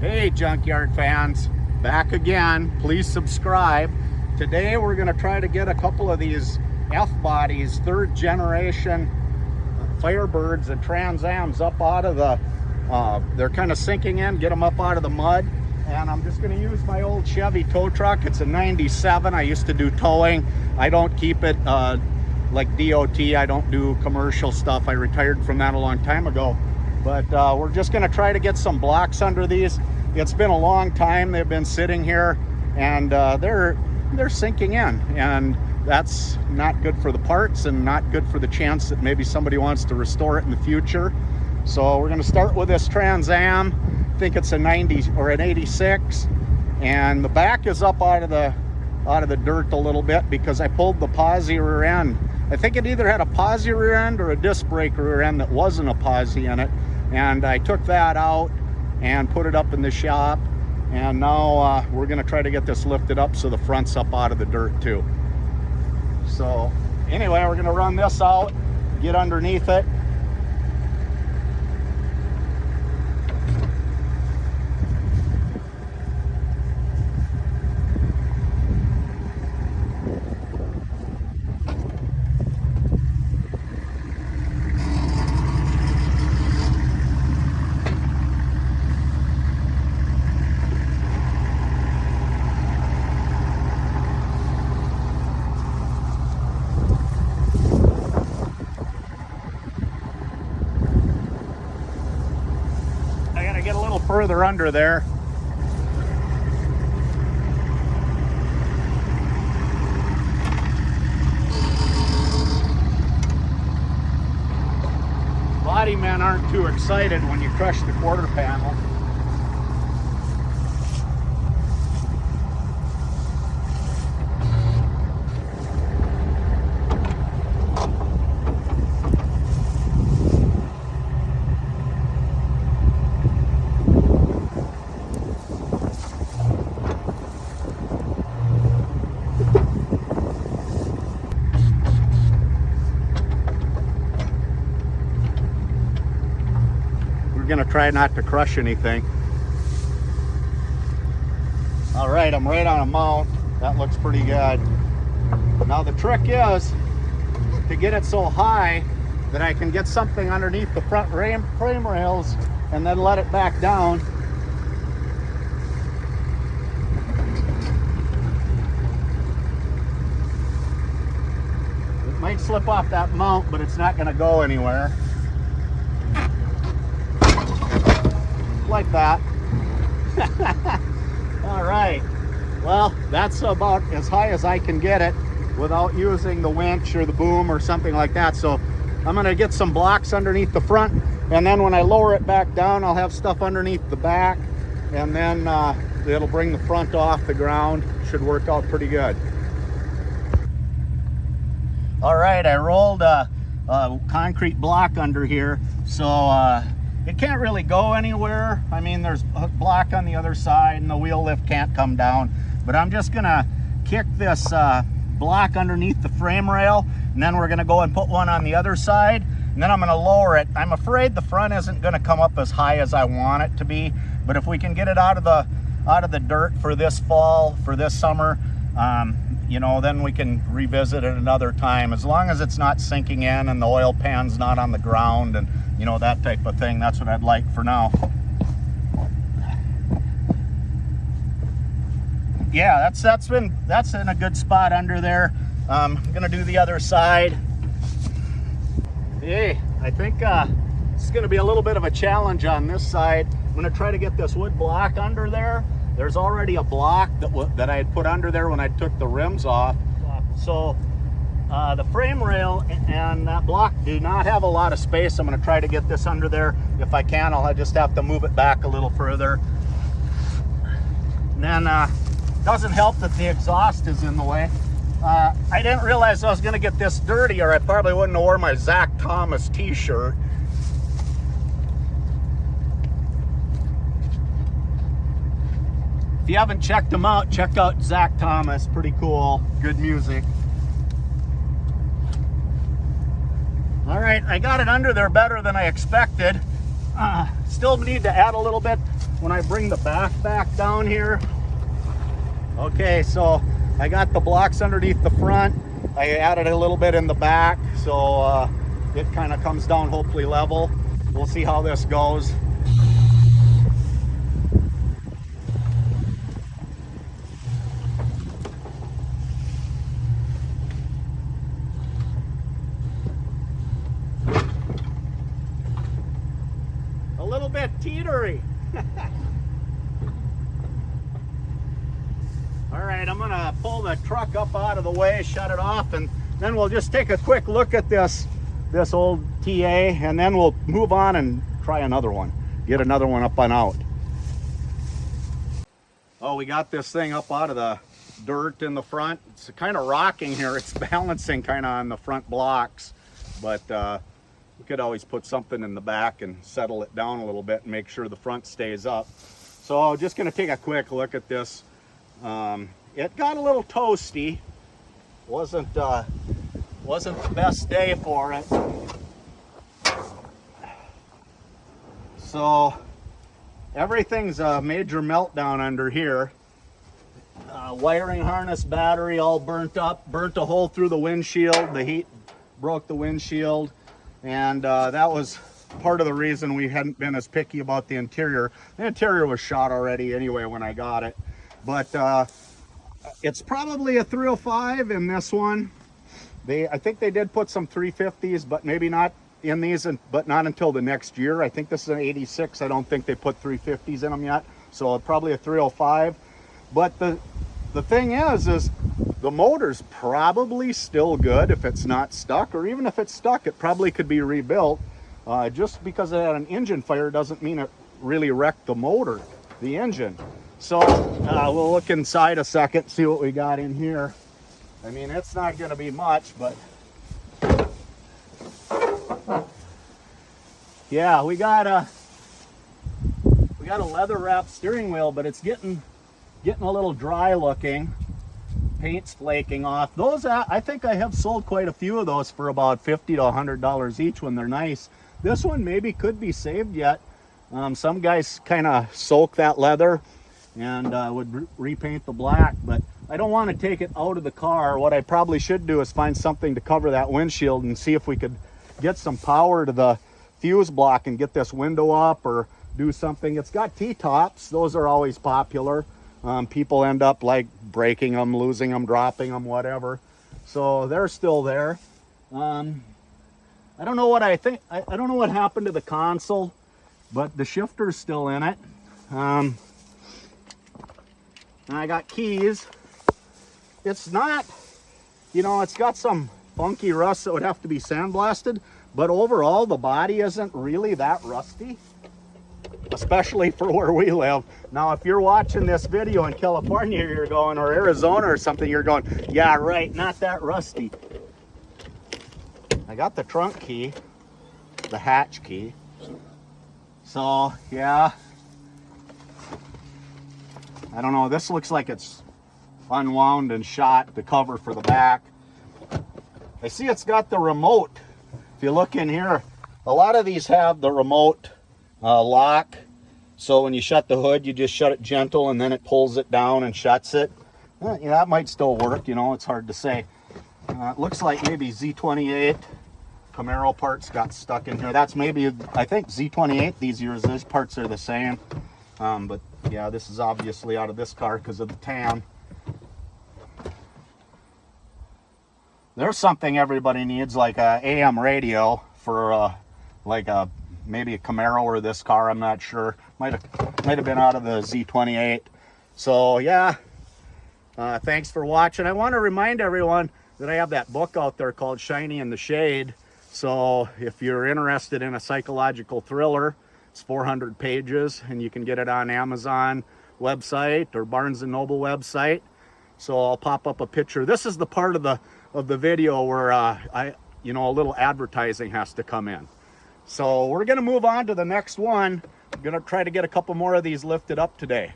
Hey junkyard fans, back again. Please subscribe. Today we're going to try to get a couple of these F-bodies, third generation Firebirds and Trans Ams up out of the, they're kind of sinking in, get them up out of the mud. And I'm just going to use my old Chevy tow truck. It's a 97. I used to do towing. I don't keep it like DOT. I don't do commercial stuff. I retired from that a long time ago. But we're just going to try to get some blocks under these. It's been a long time they've been sitting here, and they're sinking in, and that's not good for the parts and not good for the chance that maybe somebody wants to restore it in the future. So we're going to start with this Trans Am. I think it's a 90 or an 86, and the back is up out of the dirt a little bit because I pulled the posi rear end. I think it either had a posi rear end or a disc brake rear end that wasn't a posi in it, and I took that out and put it up in the shop, and now we're going to try to get this lifted up so the front's up out of the dirt too. So anyway, we're going to run this out, get underneath it. Get a little further under there. Body men aren't too excited when you crush the quarter panel. We're going to try not to crush anything. All right, I'm right on a mount. That looks pretty good. Now the trick is to get it so high that I can get something underneath the front frame rails and then let it back down. It might slip off that mount, but it's not going to go anywhere. Like that. All right, well, that's about as high as I can get it without using the winch or the boom or something like that. So I'm going to get some blocks underneath the front, and then when I lower it back down, I'll have stuff underneath the back, and then it'll bring the front off the ground. Should work out pretty good. All right, I rolled a concrete block under here, so it can't really go anywhere. I mean, there's a block on the other side and the wheel lift can't come down, but I'm just gonna kick this block underneath the frame rail, and then we're gonna go and put one on the other side, and then I'm gonna lower it. I'm afraid the front isn't gonna come up as high as I want it to be, but if we can get it out of the dirt for this fall, for this summer, you know, then we can revisit it another time, as long as it's not sinking in and the oil pan's not on the ground and, you know, that type of thing. That's what I'd like for now. Yeah, that's in a good spot under there. I'm gonna do the other side. Hey, I think it's gonna be a little bit of a challenge on this side. I'm gonna try to get this wood block under there. There's already a block that I had put under there when I took the rims off. So the frame rail and that block do not have a lot of space. I'm going to try to get this under there. If I can, I'll just have to move it back a little further. And then doesn't help that the exhaust is in the way. I didn't realize I was going to get this dirty, or I probably wouldn't have worn my Zach Thomas t-shirt. If you haven't checked him out, check out Zach Thomas. Pretty cool. Good music. All right, I got it under there better than I expected. Still need to add a little bit when I bring the back down here. Okay, so I got the blocks underneath the front. I added a little bit in the back, so it kind of comes down hopefully level. We'll see how this goes. A little bit teetery. All right, I'm gonna pull the truck up out of the way, shut it off, and then we'll just take a quick look at this old TA, and then we'll move on and try another one. Get another one up and out. Oh, we got this thing up out of the dirt in the front. It's kind of rocking here. It's balancing kind of on the front blocks, but we could always put something in the back and settle it down a little bit and make sure the front stays up. So I'm just gonna take a quick look at this. It got a little toasty. Wasn't the best day for it. So everything's a major meltdown under here. Wiring harness, battery all burnt up, burnt a hole through the windshield. The heat broke the windshield, and that was part of the reason we hadn't been as picky about the interior. The interior was shot already anyway when I got it, but it's probably a 305 in this one. I think they did put some 350s, but maybe not in these, but not until the next year. I think this is an 86. I don't think they put 350s in them yet, so probably a 305. But the thing is the motor's probably still good if it's not stuck, or even if it's stuck, it probably could be rebuilt. Just because it had an engine fire doesn't mean it really wrecked the motor, the engine. So we'll look inside a second, see what we got in here. I mean, it's not going to be much, but yeah, we got a leather wrapped steering wheel, but it's getting a little dry looking. Paint's flaking off. Those I think I have sold quite a few of those for about $50 to $100 each when they're nice. This one maybe could be saved yet. Some guys kind of soak that leather and would repaint the black, but I don't want to take it out of the car. What I probably should do is find something to cover that windshield and see if we could get some power to the fuse block and get this window up, or do something. It's got T-tops. Those are always popular. People end up like breaking them, losing them, dropping them, whatever. So they're still there. I don't know what I think. I don't know what happened to the console, but the shifter's still in it. And I got keys. It's not, it's got some funky rust that would have to be sandblasted, but overall the body isn't really that rusty, especially for where we live. Now, if you're watching this video in California, you're going, or Arizona or something, you're going, yeah, right, not that rusty. I got the trunk key, the hatch key. So, yeah. I don't know, this looks like it's unwound and shot, the cover for the back. I see it's got the remote. If you look in here, a lot of these have the remote lock. So when you shut the hood, you just shut it gentle and then it pulls it down and shuts it. That might still work, it's hard to say. It looks like maybe Z28 Camaro parts got stuck in here. That's maybe, I think Z28 these years, those parts are the same. But yeah, this is obviously out of this car because of the tan. There's something everybody needs, like a AM radio for maybe a Camaro or this car. I'm not sure. Might have been out of the Z28. So yeah, thanks for watching. I want to remind everyone that I have that book out there called Shiny in the Shade. So if you're interested in a psychological thriller, it's 400 pages, and you can get it on Amazon website or Barnes & Noble website. So I'll pop up a picture. This is the part of the video where a little advertising has to come in. So we're going to move on to the next one. I'm going to try to get a couple more of these lifted up today.